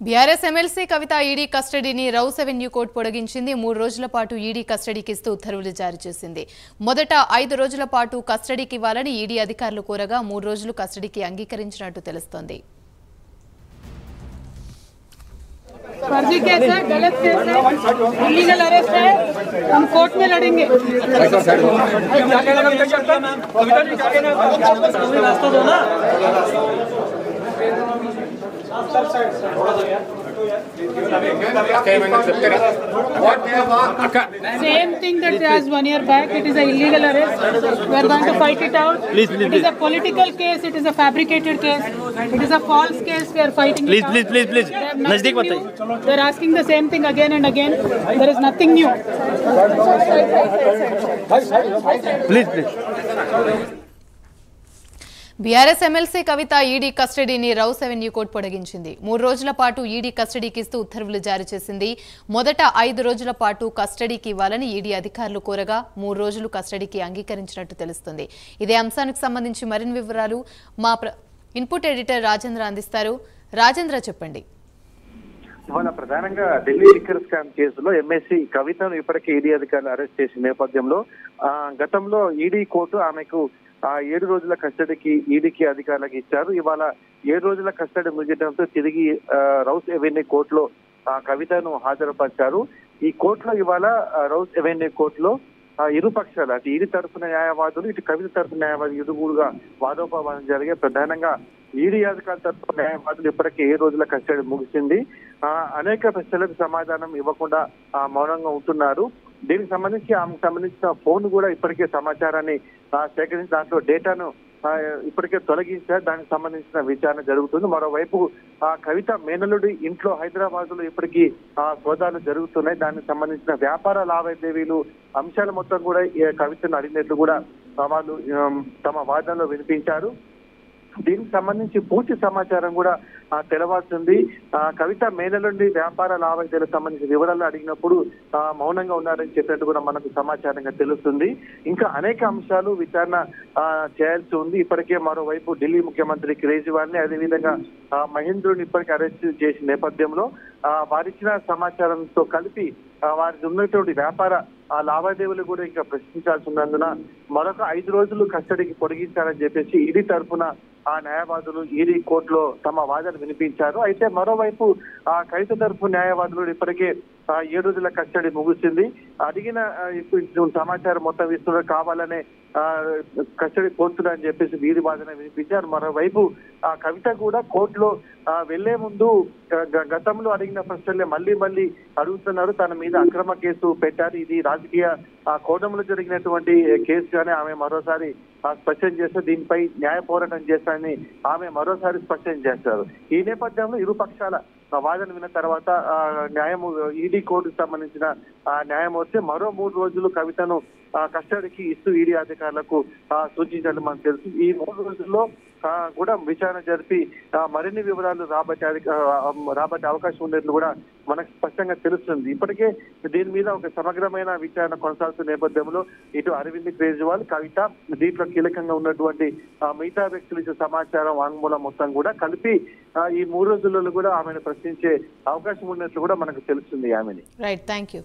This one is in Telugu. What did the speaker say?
బీఆర్ఎస్ ఎమ్మెల్సీ కవిత ఈడీ కస్టడీని రౌస్ అవెన్యూ కోర్టు పొడిగించింది. 3 రోజుల పాటు ఈడీ కస్టడీకి ఇస్తూ ఉత్తర్వులు జారీ చేసింది. మొదట 5 రోజుల పాటు కస్టడీకి ఇవ్వాలని ఈడీ అధికారులు కోరగా 3 రోజులు కస్టడీకి అంగీకరించినట్టు తెలుస్తోంది. फर्जी केस है, गलत केस है, इलीगल अरेस्ट है, हम कोर्ट में लड़ेंगे। Same thing that as 1 year back, it is an illegal arrest. We are going to fight it out. It is a political case. It is a fabricated case. It is a false case. We are fighting it out. Please. नजदीक बताइए. They are asking the same thing again and again. There is nothing new. Please. BRS MLC Kavitha ED కస్టడీని రౌస్ అవెన్యూ కోర్టు పొడిగించింది. 3 రోజుల పాటు ఈడీ కస్టడీకి ఇస్తూ ఉత్తర్వులు జారీ చేసింది. మొదట 5 రోజుల పాటు కస్టడీకి ఇవ్వాలని ఈడీ అధికారులు కోరగా 3 రోజులు కస్టడీకి అంగీకరించినట్టు తెలుస్తుంది. ఇదే అంశానికి సంబంధించి మరిన్ని వివరాలు మా ఇన్పుట్ ఎడిటర్ రాజేంద్ర అందిస్తారు. రాజేంద్ర చెప్పండి. ఇవాళ ప్రధానంగా ఢిల్లీ లిక్కర్ స్కామ్ కేసులో ఎమ్మెల్సీ కవితను ఇప్పటికే ఈడీ అధికారులు అరెస్ట్ చేసిన నేపథ్యంలో గతంలో ఈడీ కోర్టు ఆమెకు 7 రోజుల కస్టడీకి ఈడీకి అధికారులకు ఇచ్చారు. ఇవాళ 7 రోజుల కస్టడీ ముగియడంతో తిరిగి రౌస్ అవెన్యూ కోర్టులో కవితను హాజరుపరిచారు. ఈ కోర్టులో ఇవాళ రౌస్ అవెన్యూ కోర్టులో ఇరు పక్షాలు అటు ఈడీ తరఫున న్యాయవాదులు ఇటు కవిత తరఫున న్యాయవాదులు ఇరువురుగా వాదోపవాదం జరిగే. ప్రధానంగా ఈడీ అధికారుల తరఫున న్యాయవాదులు ఇప్పటికే 7 రోజుల కస్టడీ ముగిసింది. అనేక ప్రశ్నలకు సమాధానం ఇవ్వకుండా మౌనంగా ఉంటున్నారు. దీనికి సంబంధించి ఆమెకు సంబంధించిన ఫోన్ కూడా ఇప్పటికే సమాచారాన్ని సేకరించి దాంట్లో డేటాను ఇప్పటికే తొలగించారు. దానికి సంబంధించిన విచారణ జరుగుతుంది. మరోవైపు కవిత మేనలుడి ఇంట్లో హైదరాబాద్ లో ఇప్పటికీ సోదాలు జరుగుతున్నాయి. దానికి సంబంధించిన వ్యాపార లావాదేవీలు అంశాలు మొత్తం కూడా కవితను అడిగినట్లు కూడా వాళ్ళు తమ వాదనలో వినిపించారు. దీనికి సంబంధించి పూర్తి సమాచారం కూడా తెలవాల్సింది. కవిత మేనలుండి వ్యాపార లావాదేవీలకు సంబంధించిన వివరాలు అడిగినప్పుడు మౌనంగా ఉన్నారని చెప్పినట్టు కూడా మనకు సమాచారంగా తెలుస్తుంది. ఇంకా అనేక అంశాలు విచారణ చేయాల్సి ఉంది. ఇప్పటికే మరోవైపు ఢిల్లీ ముఖ్యమంత్రి కేజ్రీవాల్ ని అదేవిధంగా మహేంద్రుని ఇప్పటికే అరెస్ట్ చేసిన నేపథ్యంలో వారిచ్చిన సమాచారంతో కలిపి వారికి ఉన్నటువంటి వ్యాపార లావాదేవీలు కూడా ఇంకా ప్రశ్నించాల్సి ఉన్నందున మరొక 5 రోజులు కస్టడీకి పొడిగించాలని చెప్పేసి ఈడీ తరఫున న్యాయవాదులు ఈడీ కోర్టులో తమ వాదన వినిపించారు. అయితే మరోవైపు కవిత తరఫు న్యాయవాదులు ఇప్పటికే 7 రోజుల కస్టడీ ముగిసింది. అడిగిన సమాచారం మొత్తం ఇస్తున్నారు, కావాలనే కస్టడీ కోరుతున్నారని చెప్పేసి వీరి వాదన వినిపించారు. మరోవైపు కవిత కూడా కోర్టులో వెళ్లే ముందు గతంలో అడిగిన ప్రశ్నలే మళ్ళీ అడుగుతున్నారు. తన మీద అక్రమ కేసు పెట్టారు, ఇది రాజకీయ కోణంలో జరిగినటువంటి కేసుగానే ఆమె మరోసారి స్పష్టం చేస్తే దీనిపై న్యాయ పోరాటం చేస్తారని ఆమె మరోసారి స్పష్టం చేస్తారు. ఈ నేపథ్యంలో ఇరు పక్షాల వాదన విన్న తర్వాత ఈడీ కోర్టుకు సంబంధించిన న్యాయమూర్తి మరో 3 రోజులు కవితను కస్టడీకి ఇస్తూ ఈడీ అధికారులకు సూచించాలని మనకు తెలుసు. ఈ 3 రోజుల్లో కూడా విచారణ జరిపి మరిన్ని వివరాలు రాబట్టే అవకాశం ఉన్నట్లు కూడా మనకు స్పష్టంగా తెలుస్తుంది. ఇప్పటికే దీని మీద ఒక సమగ్రమైన విచారణ కొనసాగుతున్న నేపథ్యంలో ఇటు అరవింద్ కేజ్రీవాల్ కవిత దీంట్లో కీలకంగా ఉన్నటువంటి మిగతా వ్యక్తులు ఇచ్చే సమాచారం వాంగ్మూలం మొత్తం కూడా కలిపి ఈ 3 రోజులలో కూడా ఆమెను ప్రశ్నించే అవకాశం ఉన్నట్లు కూడా మనకు తెలుస్తుంది. ఆమెని రైట్, థ్యాంక్ యూ.